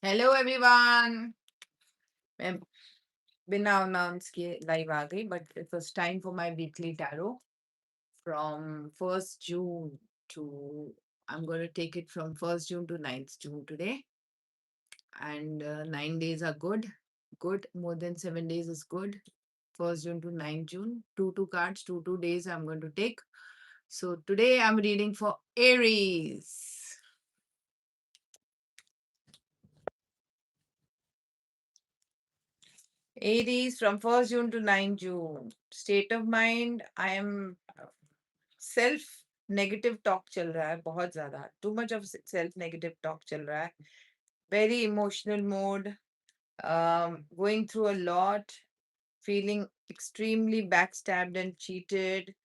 Hello everyone. मैं बिना announce किए लाइव आ गई, but it was time for my weekly tarot from 1st June to I'm going to take it from 1st June to 9th June today, and 9 days are good. More than 7 days is good. 1st June to 9th June, two cards, two days I'm going to take. So today I'm reading for Aries. Aries from 1st June to 9th June. State of mind, I am self negative talk चल रहा है बहुत ज्यादा. Too much of self negative talk चल रहा है. Very emotional mode. Going through a lot. Feeling extremely backstabbed and cheated.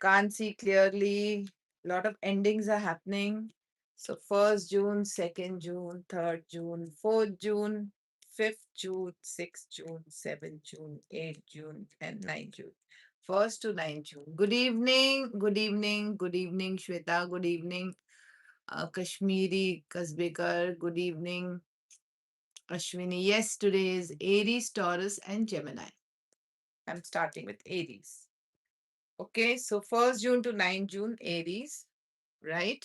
Can't see clearly. Lot of endings are happening. So 1st June, 2nd June, 3rd June, 4th June, 5th June, 6th June, 7th June, 8th June, and 9th June. 1st to 9th June. Good evening, good evening, good evening, Shweta. Good evening, Kashmiri Kazbekar. Good evening, Ashwini. Yes, today is Aries, Taurus, and Gemini. I'm starting with Aries. Okay, so 1st June to 9th June, Aries, right?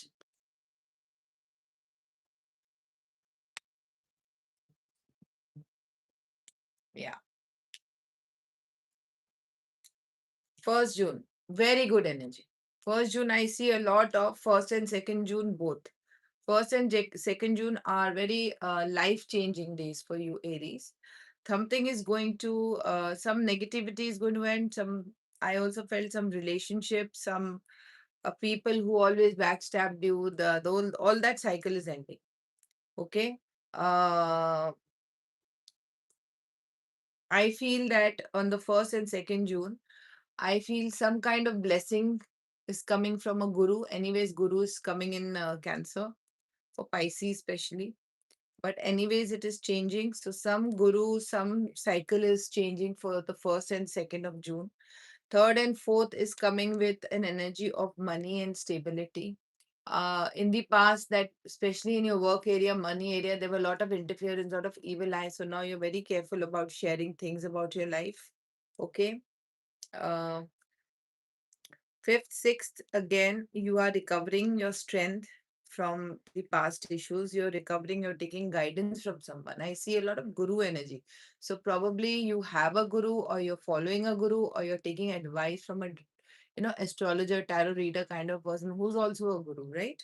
Yeah. 1st June, very good energy. 1st June, I see a lot of 1st and 2nd June both. 1st and 2nd June are very life-changing days for you, Aries. Something is going to, some negativity is going to end. I also felt some relationships, some people who always backstabbed you. All that cycle is ending. Okay. I feel that on the 1st and 2nd June, I feel some kind of blessing is coming from a guru. Anyways, guru is coming in Cancer for Pisces, especially. But anyways, it is changing. So some guru, some cycle is changing for the 1st and 2nd of June. 3rd and 4th is coming with an energy of money and stability. In the past, that especially in your work area, money area, there were a lot of interference, a lot of evil eyes. So now you're very careful about sharing things about your life. Okay. Uh, 5th, 6th, again, you are recovering your strength from the past issues. You're recovering, you're taking guidance from someone. I see a lot of guru energy. So probably you have a guru, or you're following a guru, or you're taking advice from a astrologer, tarot reader kind of person who's also a guru, right?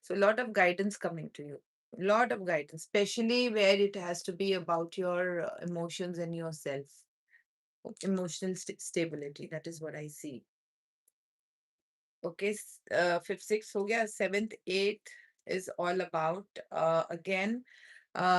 So a lot of guidance coming to you. A lot of guidance, especially where it has to be about your emotions and yourself. Emotional stability. That is what I see. Okay, 5th, 6th हो गया. 7th, 8th is all about again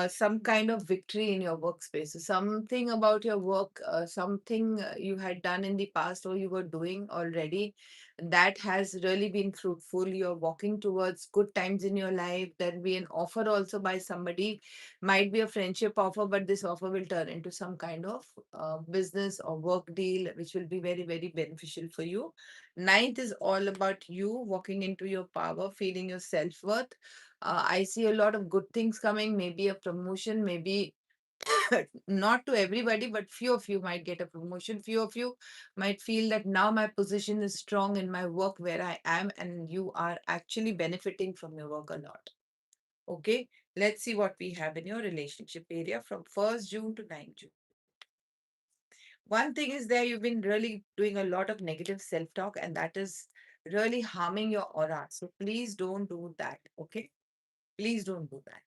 some kind of victory in your workspace. So something about your work, something you had done in the past or you were doing already that has really been fruitful. You're walking towards good times in your life. There'll be an offer also by somebody, might be a friendship offer, but this offer will turn into some kind of business or work deal, which will be very, very beneficial for you. 9th is all about you walking into your power, feeling your self worth. I see a lot of good things coming, maybe a promotion, maybe not to everybody, but few of you might get a promotion. Few of you might feel that now my position is strong in my work where I am, and you are actually benefiting from your work a lot. Okay, let's see what we have in your relationship area from 1st June to 9th June. One thing is there, you've been really doing a lot of negative self-talk, and that is really harming your aura. So please don't do that. Okay, please don't do that.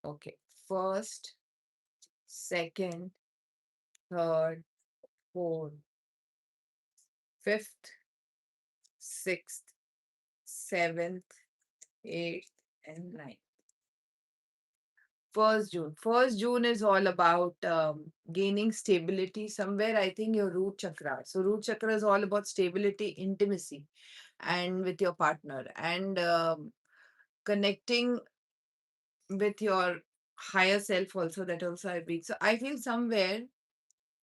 Okay, 1st, 2nd, 3rd, 4th, 5th, 6th, 7th, 8th, and 9th. 1st June is all about gaining stability somewhere. I think your root chakra. So root chakra is all about stability, intimacy, and with your partner, and connecting with your higher self also. That also I read. So I feel somewhere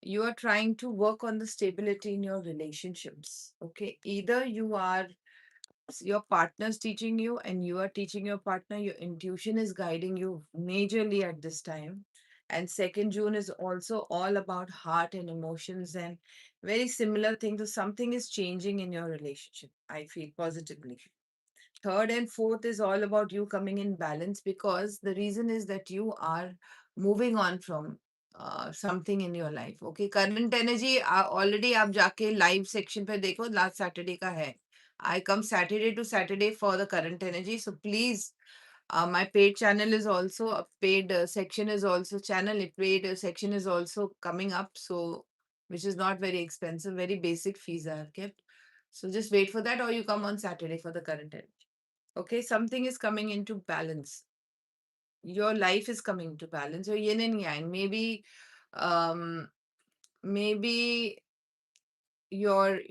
you are trying to work on the stability in your relationships. Okay, either your partner's teaching you and you are teaching your partner, your intuition is guiding you majorly at this time. And 2nd June is also all about heart and emotions and very similar things. So something is changing in your relationship, I feel positively. 3rd and 4th is all about you coming in balance, because the reason is that you are moving on from something in your life. Okay, current energy already आप जाके live section पे देखो, last Saturday का है. I come Saturday to Saturday for the current energy. So please, my paid channel is also a paid section is also channel. A paid section is also coming up. So which is not very expensive, very basic fees I have kept. So just wait for that, or you come on Saturday for the current energy. Okay, something is coming into balance. Your life is coming into balance. Your yin and yang. Um, maybe your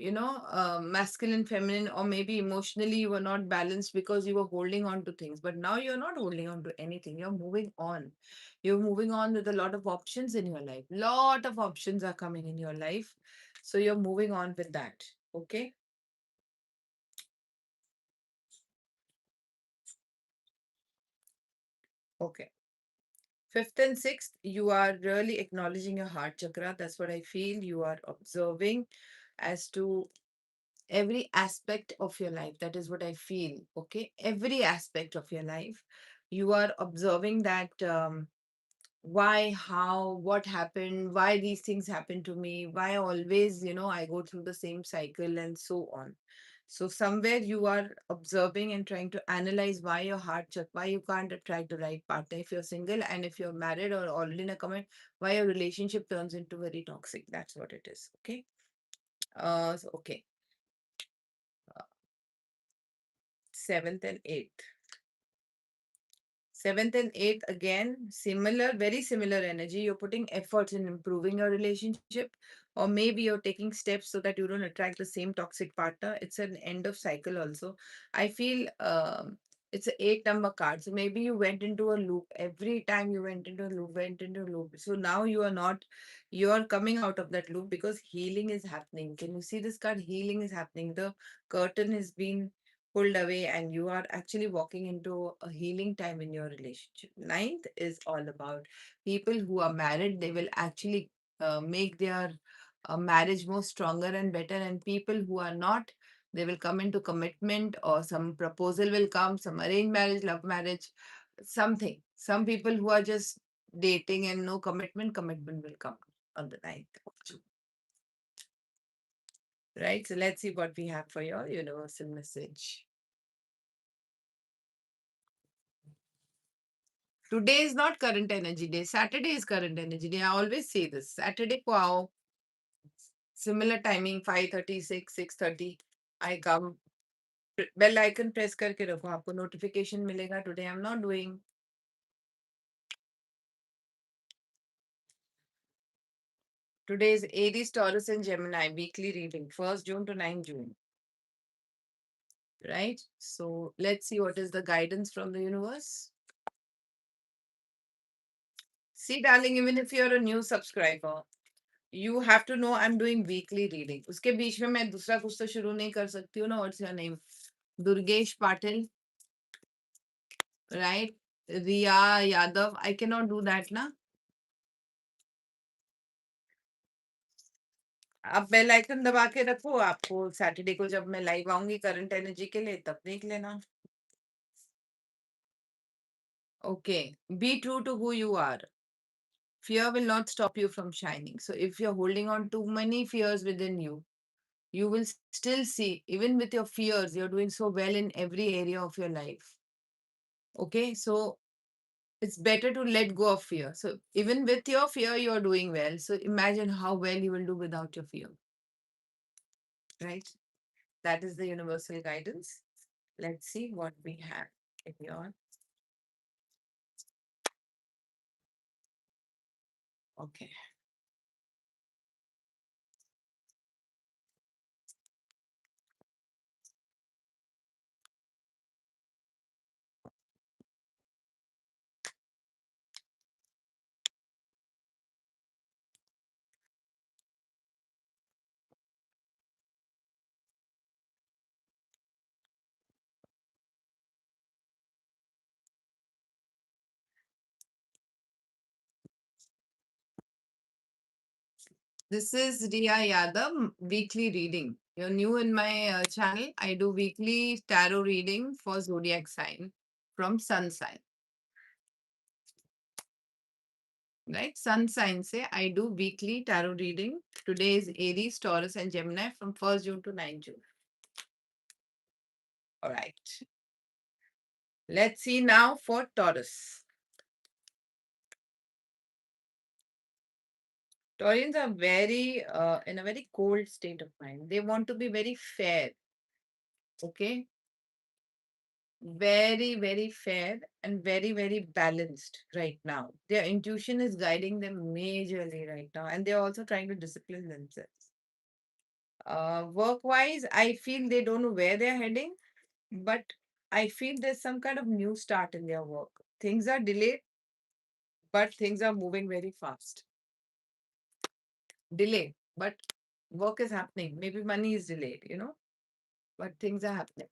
masculine, feminine, or maybe emotionally you were not balanced because you were holding on to things. But now you're not holding on to anything. You're moving on. You're moving on with a lot of options in your life. Lot of options are coming in your life. So you're moving on with that. Okay. Okay. 5th and 6th, you are really acknowledging your heart chakra. That's what I feel. You are observing as to every aspect of your life. That is what I feel. Okay. Every aspect of your life. You are observing that why, how, what happened, why these things happen to me, why always, I go through the same cycle and so on. So somewhere you are observing and trying to analyze why your heart check, why you can't attract the right partner if you're single, and if you're married or already in a commit, why your relationship turns into very toxic. That's what it is. Okay. Okay. 7th and 8th. 7th and 8th, again, similar, very similar energy. You're putting efforts in improving your relationship, or maybe you're taking steps so that you don't attract the same toxic partner. It's an end of cycle also. I feel it's an 8 number card. So maybe you went into a loop. Every time you went into a loop, went into a loop. So now you are not, you are coming out of that loop because healing is happening. Can you see this card? Healing is happening. The curtain has been pulled away and you are actually walking into a healing time in your relationship. Ninth is all about people who are married. They will actually make their marriage more stronger and better, and people who are not, they will come into commitment, or some proposal will come, some arranged marriage, love marriage, something. Some people who are just dating and no commitment will come on the 9th of June. Right, so let's see what we have for your universal message. Today is not current energy day. Saturday is current energy day. I always say this. Saturday को आओ. Similar timing 5:30, 6:30. I come. Bell icon press करके रखो. आपको notification मिलेगा. Today I'm not doing. Today is Aries, Taurus, and Gemini weekly reading. 1st June to 9th June. Right. So let's see what is the guidance from the universe. See, darling, even if you're a new subscriber, you have to know I'm doing weekly reading. उसके बीच में मैं दूसरा कुछ तो शुरू नहीं कर सकती हूँ ना. What's your name? Durgesh Patil, right? Riya Yadav. I cannot do that ना. आप बेल आइकन दबा के रखो. आपको सैटरडे को जब मैं लाइव आऊंगी करंट एनर्जी के लिए, तब देख लेना. Okay. Be true to who you are. Fear will not stop you from shining. So if you're holding on too many fears within you, you will still see, even with your fears, you're doing so well in every area of your life. Okay, so it's better to let go of fear. So even with your fear, you're doing well. So imagine how well you will do without your fear. Right? That is the universal guidance. Let's see what we have in your Okay. This is Riya Yadav, weekly reading. You're new in my channel. I do weekly tarot reading for zodiac sign from sun sign. Right? Sun sign say I do weekly tarot reading. Today is Aries, Taurus, and Gemini from 1st June to 9th June. All right. Let's see now for Taurus. Taurians are very in a very cold state of mind. They want to be very fair. Okay, very, very fair and very, very balanced right now. Their intuition is guiding them majorly right now, and they're also trying to discipline themselves. Work wise, I feel they don't know where they're heading, but I feel there's some kind of new start in their work. Things are delayed, but things are moving very fast. Delay, but work is happening. Maybe money is delayed, but things are happening.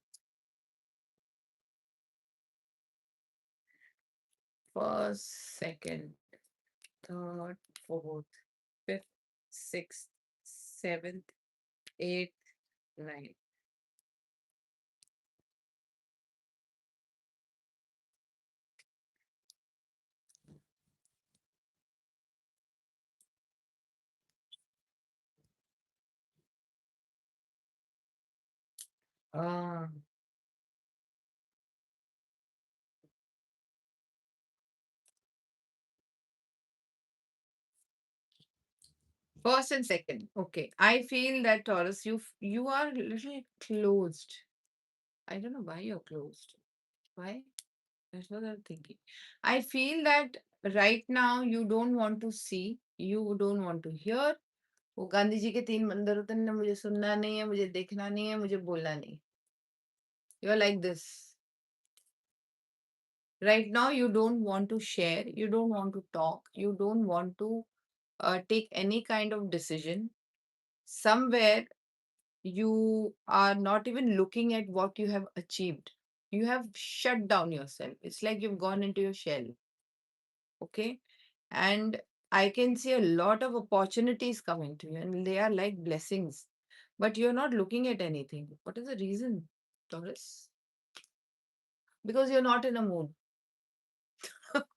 First, second, third, fourth, fifth, sixth, seventh, eighth, ninth. Ah, first and second. Okay. I feel that Taurus, you are a little closed. I don't know why you're closed. Why? That's what I'm thinking. I feel that right now you don't want to see, you don't want to hear. वो गांधी जी के 3 मंदिर होते हैं ना, मुझे सुनना नहीं है, मुझे देखना नहीं है, मुझे बोलना नहीं. You're like this. Right now, you don't want to share, you don't want to talk, you don't want to take any kind of decision. Somewhere you are not even looking at what you have achieved. You have shut down yourself. It's like you've gone into your shell. Okay. And I can see a lot of opportunities coming to you, and they are like blessings. But you're not looking at anything. What is the reason, Taurus? Because you're not in a mood.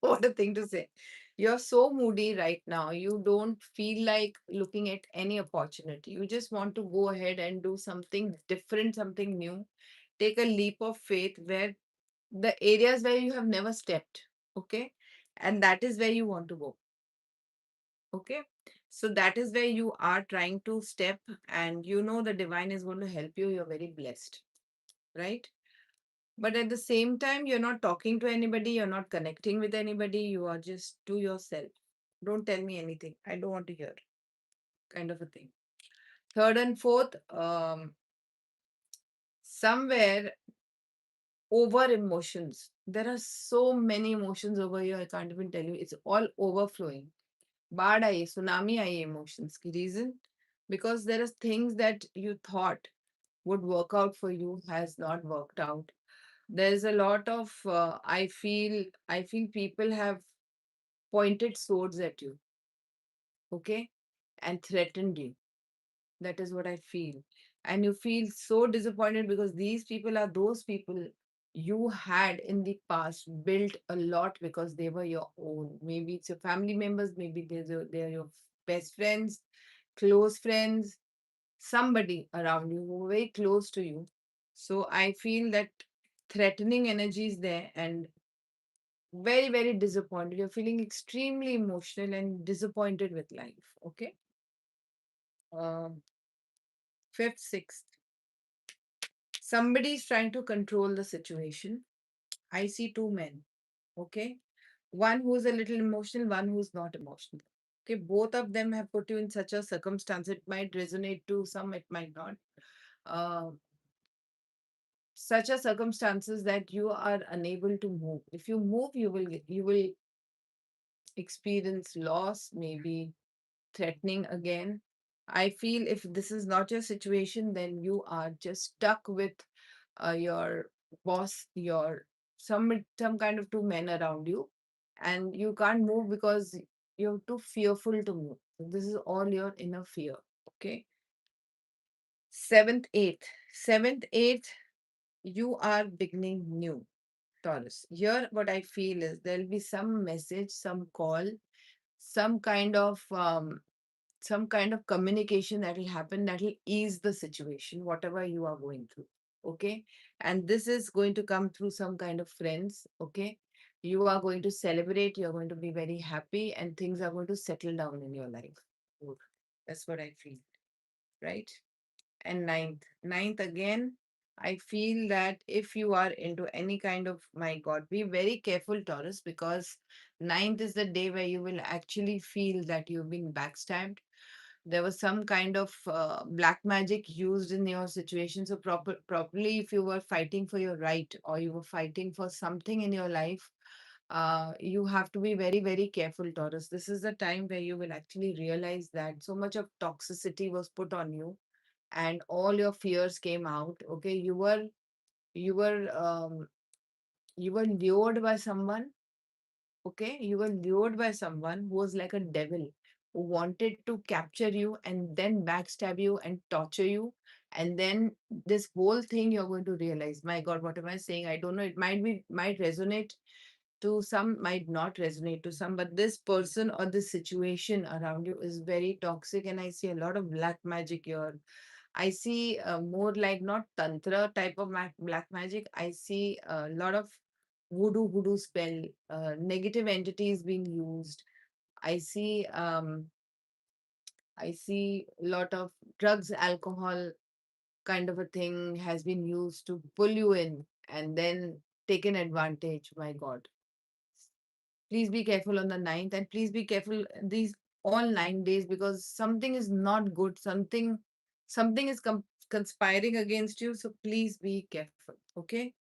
What a thing to say. You're so moody right now. You don't feel like looking at any opportunity. You just want to go ahead and do something different, something new. Take a leap of faith where the areas where you have never stepped. Okay. And that is where you want to go. Okay. So that is where you are trying to step, and the divine is going to help you. You're very blessed. Right. But at the same time, you're not talking to anybody, you're not connecting with anybody, you are just to yourself. Don't tell me anything. I don't want to hear, kind of a thing. Third and fourth, somewhere over emotions. There are so many emotions over here, I can't even tell you. It's all overflowing. Baad aayi, tsunami aayi emotions. Ki reason? Because there are things that you thought would work out for you has not worked out. There's a lot of I feel people have pointed swords at you, okay, and threatened you. That is what I feel. And you feel so disappointed because these people are those people you had in the past built a lot because they were your own. Maybe it's your family members, maybe they're your best friends, close friends, somebody around you who were very close to you. So I feel that threatening energy is there, and very, very disappointed. You're feeling extremely emotional and disappointed with life. Okay. Um, fifth, sixth. Somebody is trying to control the situation. I see two men. Okay. One who's a little emotional, one who's not emotional. Okay, both of them have put you in such a circumstance. It might resonate to some, it might not. Uh, Such a circumstances that you are unable to move. If you move, you will experience loss, maybe threatening again. I feel if this is not your situation, then you are just stuck with your boss, your some kind of two men around you, and you can't move because you're too fearful to move. So this is all your inner fear. Okay. Seventh, eighth, you are beginning new, Taurus. Here, what I feel is there'll be some message, some call, some kind of communication that will happen that will ease the situation, whatever you are going through. Okay. And this is going to come through some kind of friends. Okay. You are going to celebrate, you're going to be very happy, and things are going to settle down in your life. Good. That's what I feel. Right. And ninth again, I feel that if you are into any kind of, my God, be very careful, Taurus, because ninth is the day where you will actually feel that you've been backstabbed. There was some kind of black magic used in your situation. So properly, if you were fighting for your right, or you were fighting for something in your life, you have to be very, very careful, Taurus. This is the time where you will actually realize that so much of toxicity was put on you, and all your fears came out. Okay, you were you were lured by someone. Okay, you were lured by someone who was like a devil, who wanted to capture you and then backstab you and torture you. And then this whole thing, you're going to realize, my God, what am I saying? I don't know. It might resonate to some, might not resonate to some, but this person or this situation around you is very toxic. And I see a lot of black magic here. I see more like not tantra type of black magic. I see a lot of voodoo spell, negative entities being used. I see I see a lot of drugs, alcohol kind of a thing has been used to pull you in and then taken advantage. My God. Please be careful on the ninth, and please be careful these all 9 days, because something is not good. Something is conspiring against you. So please be careful. Okay.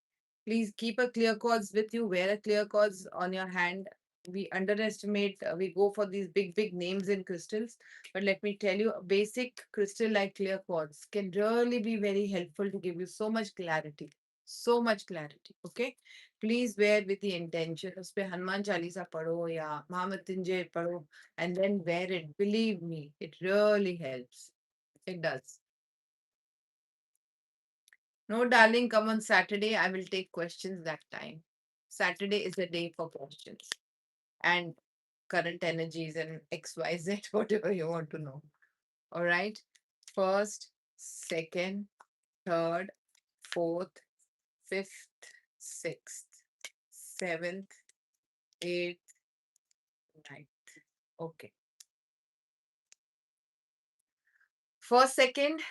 Please keep a clear cords with you. Wear a clear cords on your hand. We underestimate, we go for these big names in crystals. But let me tell you, a basic crystal like clear quartz can really be very helpful to give you so much clarity. So much clarity. Okay. Please wear with the intention. उसपे हनुमान चालीसा पढ़ो या महामृत्युंजय पढ़ो and then wear it. Believe me, it really helps. It does. No, darling, come on Saturday. I will take questions that time. Saturday is the day for questions and current energies and XYZ, whatever you want to know. All right. First, second, third, fourth, fifth, sixth, seventh, eighth, ninth. Okay. First, second,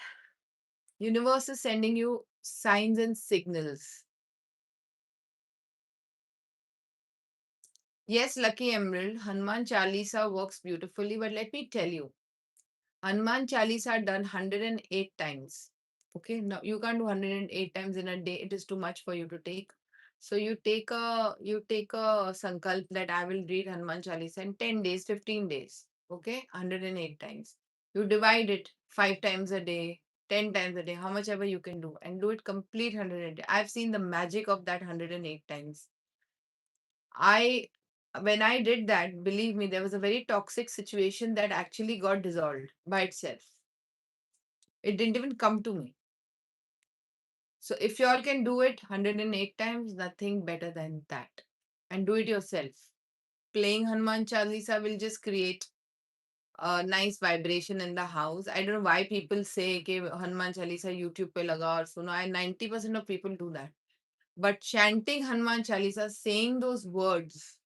universe is sending you signs and signals. Yes, Lucky Emerald, Hanuman Chalisa works beautifully, but let me tell you, Hanuman Chalisa done 108 times. Okay, now you can't do 108 times in a day. It is too much for you to take. So you take a sankalp that I will read Hanuman Chalisa in 10 days, 15 days. Okay, 108 times. You divide it 5 times a day, 10 times a day, how much ever you can do, and do it complete 108. I've seen the magic of that 108 times. I When I did that, believe me, there was a very toxic situation that actually got dissolved by itself. It didn't even come to me. So if you all can do it 108 times, nothing better than that. And do it yourself. Playing Hanuman Chalisa will just create a nice vibration in the house. I don't know why people say कि Hanuman Chalisa YouTube पे लगा और सुनो. I 90% of people do that. But chanting Hanuman Chalisa, saying those words,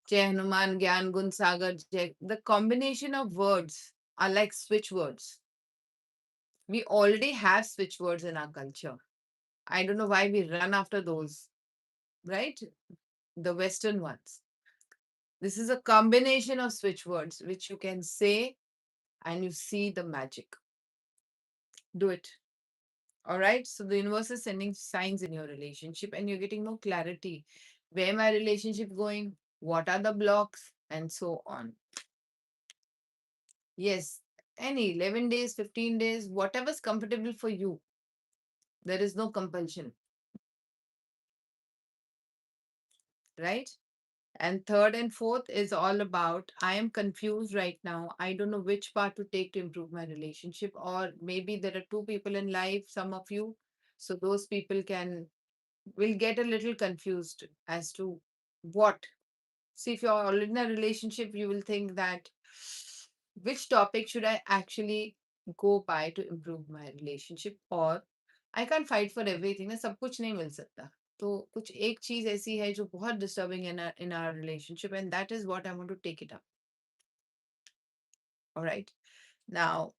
Jai Hanuman Gyan Gun Sagar Jai, the combination of words are like switch words. We already have switch words in our culture. I don't know why we run after those, right? The Western ones. This is a combination of switch words which you can say and you see the magic. Do it. All right. So the universe is sending signs in your relationship and you're getting no clarity. Where my relationship going? What are the blocks? And so on. Yes. Any 11 days, 15 days, whatever's comfortable for you. There is no compulsion. Right? And third and fourth is all about I am confused right now. I don't know which path to take to improve my relationship. Or maybe there are two people in life, some of you. So those people will get a little confused as to what. See, if you're already in a relationship, you will think that which topic should I actually go by to improve my relationship, or I can't fight for everything ना सब कुछ नहीं मिल सकता तो कुछ एक चीज ऐसी है जो बहुत disturbing in our relationship, and that is what I want to take it up. All right. Now,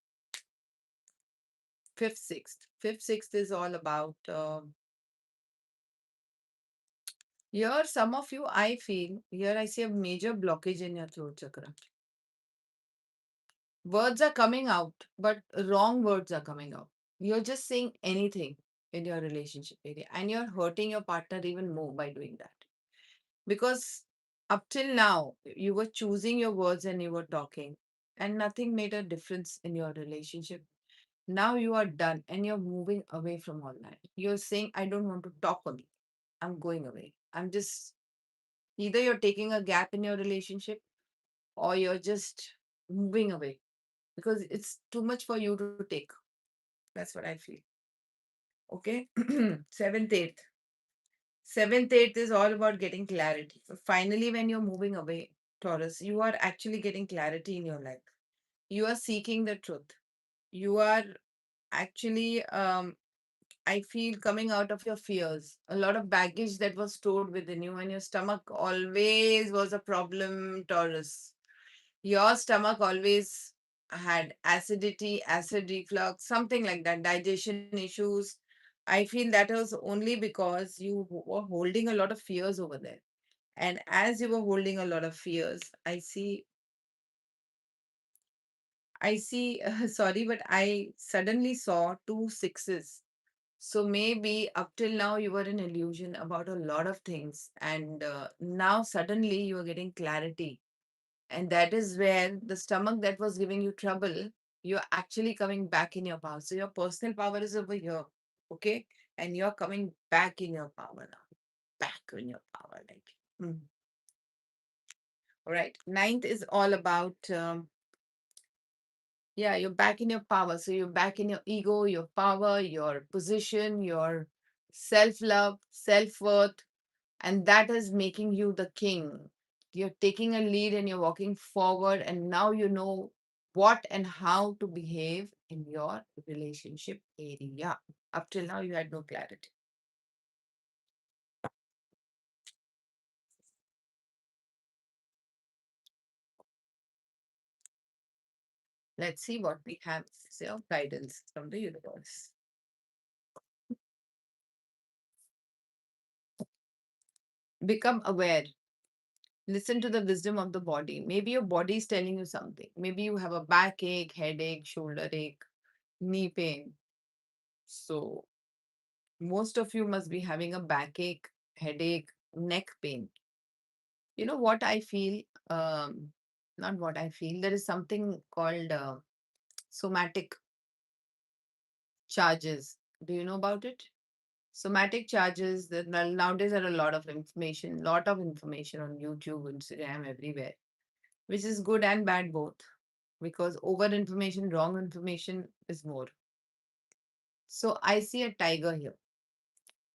fifth sixth is all about here. Some of you, I feel here I see a major blockage in your throat chakra. Words are coming out, but wrong words are coming out. You're just saying anything in your relationship area, and you're hurting your partner even more by doing that. Because up till now, you were choosing your words and you were talking, and nothing made a difference in your relationship. Now you are done and you're moving away from all that. You're saying, I don't want to talk on it. I'm going away. I'm just either you're taking a gap in your relationship or you're just moving away because it's too much for you to take. That's what I feel. Okay. Seventh, eighth. Seventh, eighth is all about getting clarity. Finally, when you're moving away, Taurus, you are actually getting clarity in your life. You are seeking the truth. You are actually, I feel, coming out of your fears. A lot of baggage that was stored within you, and your stomach always was a problem, Taurus. Your stomach always had acidity, acid reflux, something like that, digestion issues. I feel that was only because you were holding a lot of fears over there. And as you were holding a lot of fears, I see, sorry, but I suddenly saw two sixes. So maybe up till now you were in illusion about a lot of things, and now suddenly you are getting clarity. And that is where the stomach that was giving you trouble, you're actually coming back in your power. So your personal power is over here. Okay. And you're coming back in your power now. Back in your power. Like, mm. All right. Ninth is all about, yeah, you're back in your power. So you're back in your ego, your power, your position, your self love, self worth, and that is making you the king. You're taking a lead and you're walking forward, and now you know what and how to behave in your relationship area. Up till now, you had no clarity. Let's see what we have as your guidance from the universe. Become aware. Listen to the wisdom of the body. Maybe your body is telling you something. Maybe you have a backache, headache, shoulder ache, knee pain. So most of you must be having a backache, headache, neck pain. You know what I feel? Not what I feel. There is something called somatic charges. Do you know about it? Somatic charges. Nowadays there are a lot of information on YouTube, Instagram, everywhere, which is good and bad both. Because over information, wrong information is more. So I see a tiger here.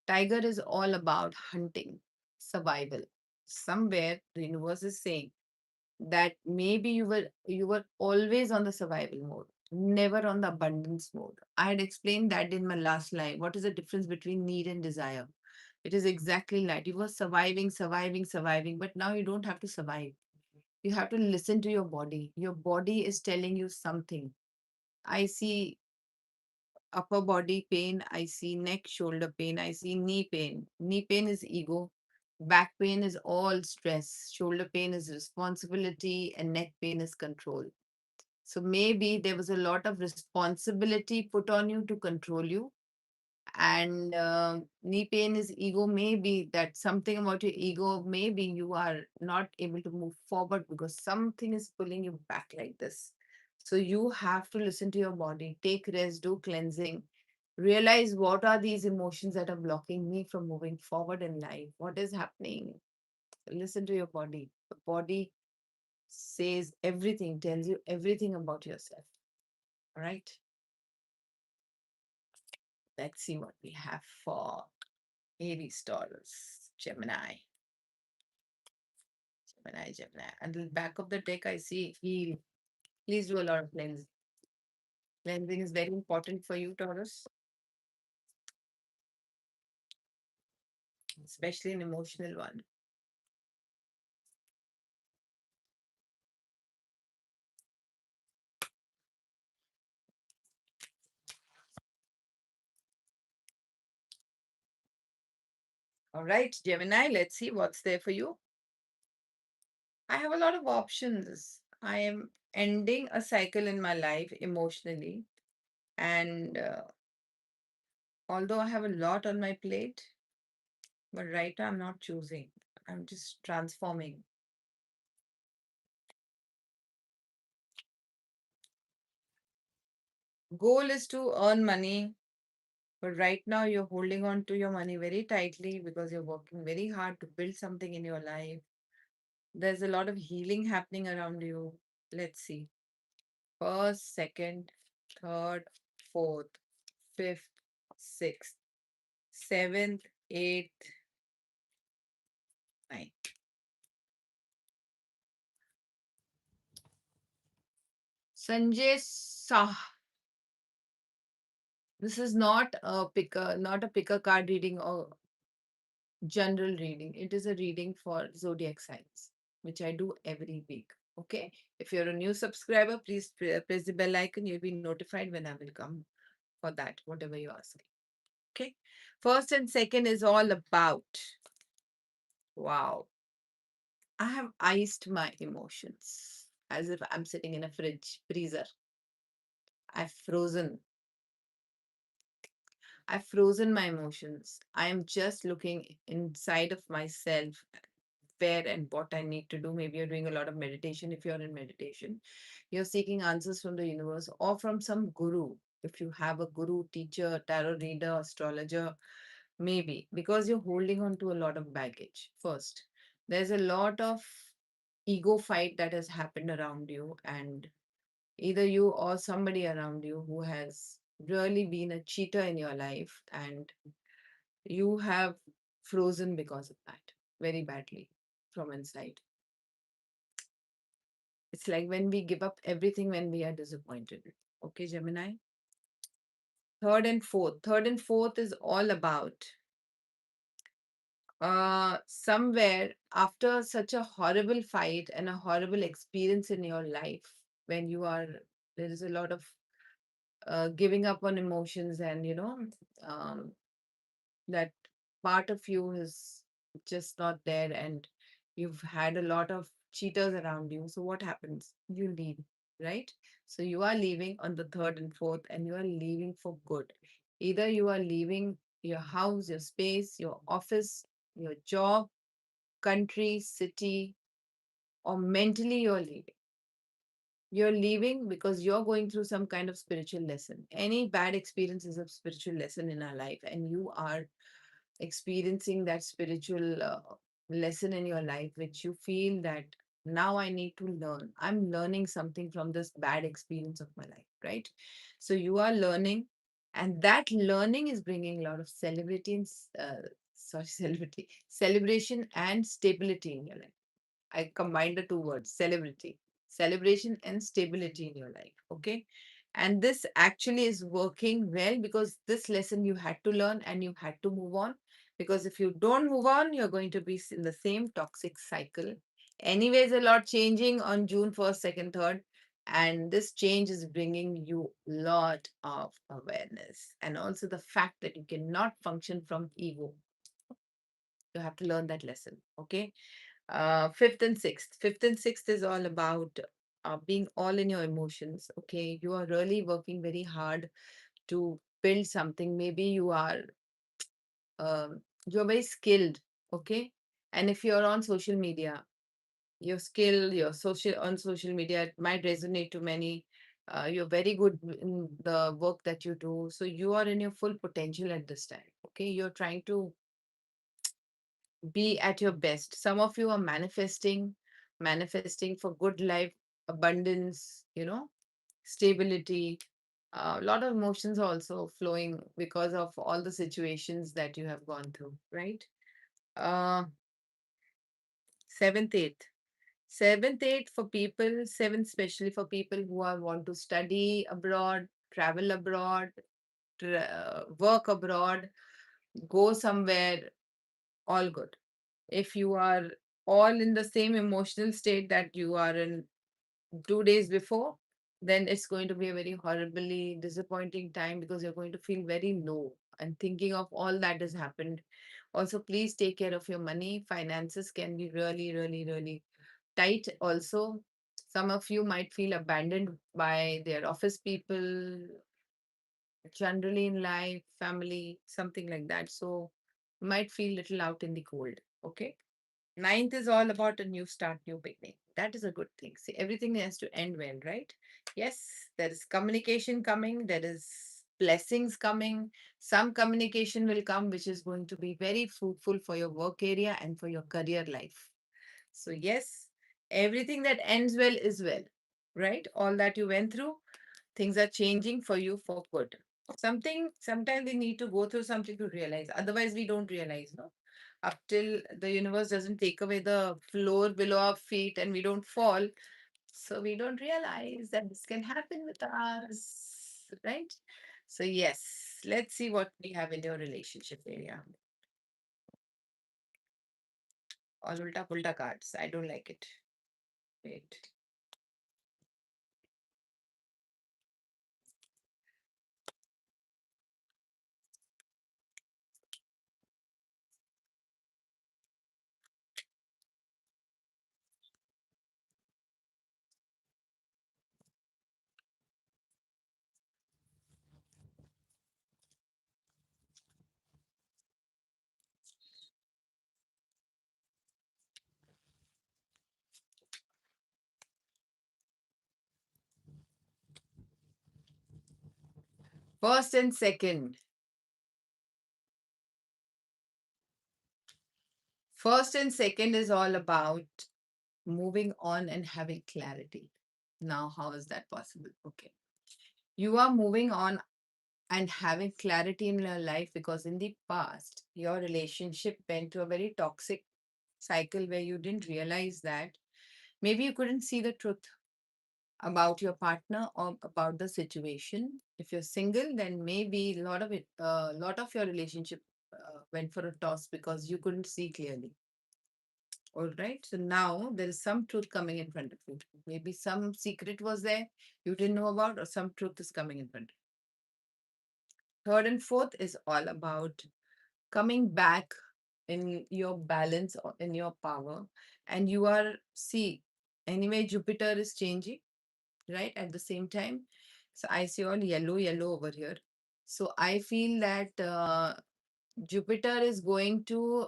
Tiger is all about hunting, survival. Somewhere the universe is saying that maybe you were always on the survival mode, never on the abundance mode. I had explained that in my last line. What is the difference between need and desire? It is exactly that. You were surviving, surviving, surviving, but now you don't have to survive. You have to listen to your body. Your body is telling you something. I see upper body pain, I see neck, shoulder pain, I see knee pain. Knee pain is ego. Back pain is all stress, shoulder pain is responsibility, and neck pain is control. So maybe there was a lot of responsibility put on you to control you. And knee pain is ego. Maybe that something about your ego, maybe you are not able to move forward because something is pulling you back like this. So you have to listen to your body, take rest, do cleansing, realize what are these emotions that are blocking me from moving forward in life. What is happening? Listen to your body. The body says everything, tells you everything about yourself. All right. Let's see what we have for Aries, Taurus, Gemini, Gemini. And the back of the deck, I see heal. Please do a lot of cleansing. Cleansing is very important for you, Taurus, especially an emotional one. All right, Gemini, let's see what's there for you. I have a lot of options. I am ending a cycle in my life emotionally. And although I have a lot on my plate, but right now I'm not choosing. I'm just transforming. Goal is to earn money, but right now you're holding on to your money very tightly because you're working very hard to build something in your life. There's a lot of healing happening around you. Let's see. First, second, third, fourth, fifth, sixth, seventh, eighth, ninth. Sanjay Sah. This is not a picker card reading or general reading. It is a reading for zodiac signs, which I do every week. Okay. If you're a new subscriber, please press the bell icon. You'll be notified when I will come for that, whatever you ask. Okay. First and second is all about, wow, I have iced my emotions as if I'm sitting in a freezer. I've frozen. I've frozen my emotions. I am just looking inside of myself where and what I need to do. Maybe you're doing a lot of meditation. If you're in meditation, you're seeking answers from the universe or from some guru. If you have a guru, teacher, tarot reader, astrologer, maybe because you're holding on to a lot of baggage. First, there's a lot of ego fight that has happened around you, and either you or somebody around you who has really been a cheater in your life, and you have frozen because of that very badly from inside. It's like when we give up everything when we are disappointed. Okay, Gemini. Third and fourth. Third and fourth is all about somewhere after such a horrible fight and a horrible experience in your life, when there is a lot of giving up on emotions, and um, that part of you is just not there, and you've had a lot of cheaters around you. So what happens? You leave, right? So you are leaving on the third and fourth, and you are leaving for good. Either you are leaving your house, your space, your office, your job, country, city, or mentally you're leaving. You're leaving because you're going through some kind of spiritual lesson. Any bad experience is a spiritual lesson in our life, and you are experiencing that spiritual lesson in your life, which you feel that now I need to learn. I'm learning something from this bad experience of my life, right? So you are learning, and that learning is bringing a lot of celebrity and sorry, celebrity, celebration and stability in your life. I combined the two words, celebrity, celebration, and stability in your life. Okay. And this actually is working well because this lesson you had to learn and you had to move on. Because if you don't move on, you're going to be in the same toxic cycle. Anyways, a lot changing on June 1st, 2nd, 3rd. And this change is bringing you a lot of awareness, and also the fact that you cannot function from ego. You have to learn that lesson. Okay. Fifth and sixth. Fifth and sixth is all about being all in your emotions. Okay. You are really working very hard to build something. Maybe you're very skilled. Okay. And if you're on social media, your skill, your social on social media, it might resonate to many. You're very good in the work that you do. So you are in your full potential at this time. Okay. You're trying to be at your best. Some of you are manifesting for good life, abundance, stability. A lot of emotions also flowing because of all the situations that you have gone through, right? Uh, seventh, eighth. Seventh, eighth for people, seventh, especially for people who are want to study abroad, travel abroad, work abroad, go somewhere, all good. If you are all in the same emotional state that you are in 2 days before, then it's going to be a very horribly disappointing time because you're going to feel very low and thinking of all that has happened. Also, please take care of your money. Finances can be really, really, really tight. Also, some of you might feel abandoned by their office people, generally in life, family, something like that. So, might feel little out in the cold. Okay. Ninth is all about a new start, new beginning. That is a good thing. See, everything has to end well, right? Yes, there is communication coming, there is blessings coming. Some communication will come, which is going to be very fruitful for your work area and for your career life. So, yes, everything that ends well is well, right? All that you went through, things are changing for you for good. Sometimes we need to go through something to realize. Otherwise, we don't realize, no? Up till the universe doesn't take away the floor below our feet and we don't fall. So we don't realize that this can happen with us, right? So, yes, let's see what we have in your relationship area. All ulta pulta cards. I don't like it. Wait. First and second. First and second is all about moving on and having clarity. Now, how is that possible? Okay. You are moving on and having clarity in your life because in the past, your relationship went to a very toxic cycle where you didn't realize that maybe you couldn't see the truth about your partner or about the situation. If you're single, then maybe a lot of your relationship went for a toss because you couldn't see clearly. All right. So now there is some truth coming in front of you. Maybe some secret was there you didn't know about, or some truth is coming in front of you. Third and fourth is all about coming back in your balance or in your power. And you are, see, anyway, Jupiter is changing, right? At the same time. So I see all yellow, yellow over here. So I feel that Jupiter is going to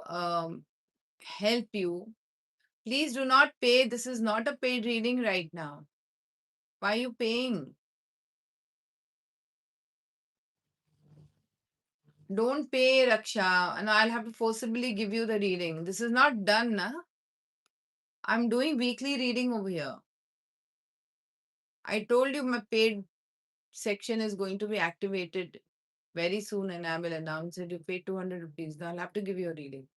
help you. Please do not pay. This is not a paid reading right now. Why are you paying? Don't pay, Raksha, and I'll have to forcibly give you the reading. This is not done, na? I'm doing weekly reading over here. I told you my paid section is going to be activated very soon, and I will announce it. You pay 200 rupees. Now I'll have to give you a reading.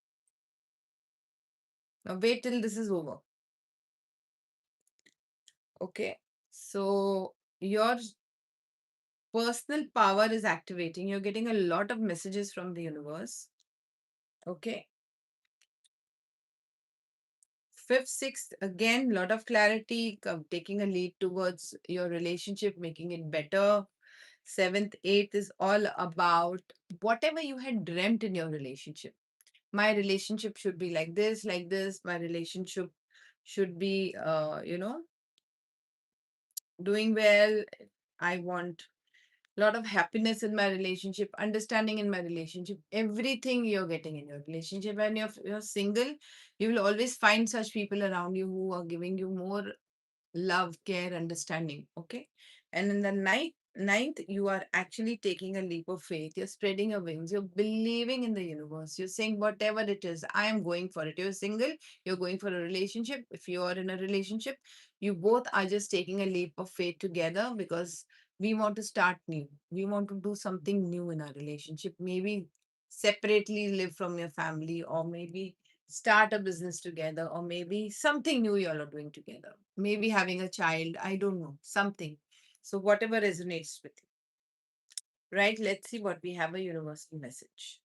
Now wait till this is over. Okay. So your personal power is activating. You're getting a lot of messages from the universe. Okay. Fifth, sixth, again, lot of clarity, taking a lead towards your relationship, making it better. Seventh, eighth is all about whatever you had dreamt in your relationship. My relationship should be like this, like this. My relationship should be, doing well. I want a lot of happiness in my relationship, understanding in my relationship, everything you're getting in your relationship. And if you're single, you will always find such people around you who are giving you more love, care, understanding. Okay. And in the ninth, you are actually taking a leap of faith. You're spreading your wings. You're believing in the universe. You're saying, whatever it is, I am going for it. You're single, you're going for a relationship. If you are in a relationship, you both are just taking a leap of faith together because we want to start new. We want to do something new in our relationship. Maybe separately live from your family, or maybe start a business together, or maybe something new you all are doing together, maybe having a child, I don't know, something. So whatever resonates with you, right? Let's see what we have, a universal message.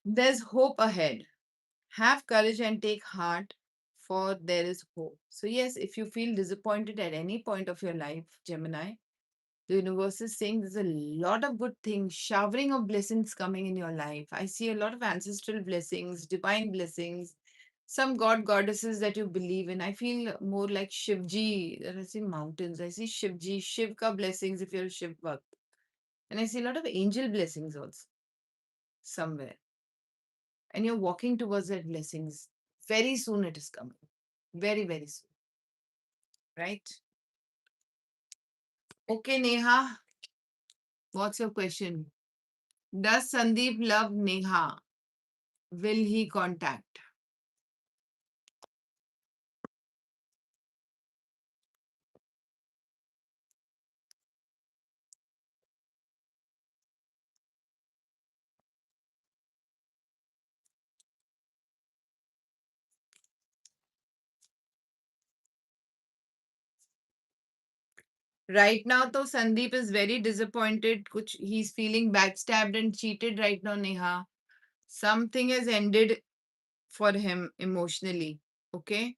There's hope ahead. Have courage and take heart, for there is hope. So yes, if you feel disappointed at any point of your life, Gemini, the universe is saying there's a lot of good things, showering of blessings coming in your life. I see a lot of ancestral blessings, divine blessings, some god goddesses that you believe in. I feel more like Shivji. That I see mountains. I see Shivji, Shivka blessings if you're a Shiv Bhakt. And I see a lot of angel blessings also somewhere. And you're walking towards that blessings. Very soon it is coming. Very, very soon. Right? Okay, Neha. What's your question? Does Sandeep love Neha? Will he contact? Right now, though, Sandeep is very disappointed. He's feeling backstabbed and cheated right now, Neha. Something has ended for him emotionally. Okay.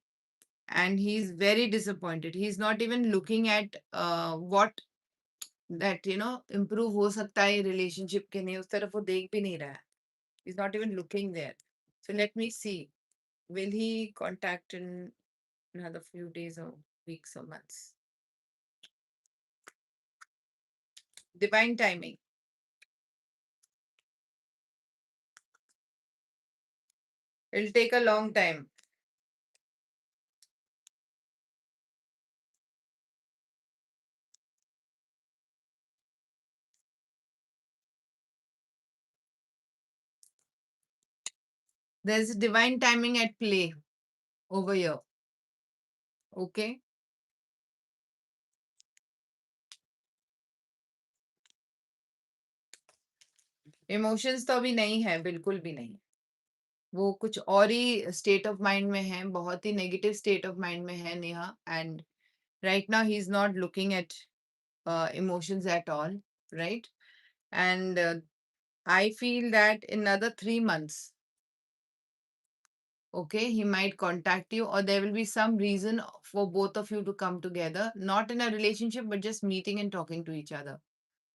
And he's very disappointed. He's not even looking at what that, improve हो सकता है relationship के लिए, उस तरफ वो देख भी नहीं रहा है. He's not even looking there. So let me see. Will he contact in another few days or weeks or months? Divine timing. It'll take a long time. There's divine timing at play over here. Okay. Emotions तो अभी नहीं है, बिल्कुल भी नहीं. वो कुछ और ही स्टेट ऑफ माइंड में है, बहुत ही नेगेटिव स्टेट ऑफ माइंड में है Neha. And right now he is not looking at emotions at all, right? And I feel that in another 3 months, okay, he might contact you, or there will be some reason for both of you to come together, not in a relationship, but just meeting and talking to each other.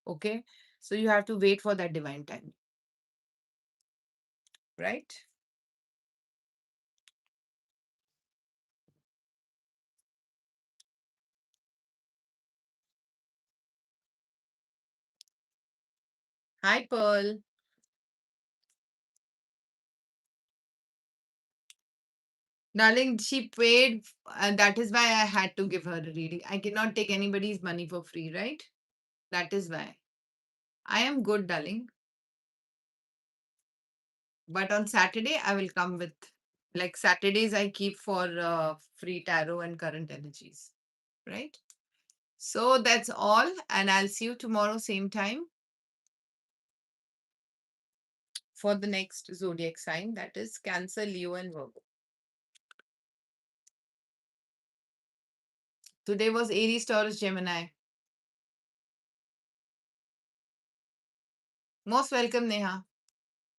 Okay. So you have to wait for that divine time, right? Hi, Pearl. Darling, she paid, and that is why I had to give her a reading. I cannot take anybody's money for free, right? That is why. I am good, darling. But on Saturday, I will come with, like, Saturdays I keep for free tarot and current energies, right? So that's all. And I'll see you tomorrow, same time, for the next zodiac sign, that is Cancer, Leo, and Virgo. Today was Aries, Taurus, Gemini. Most welcome, Neha.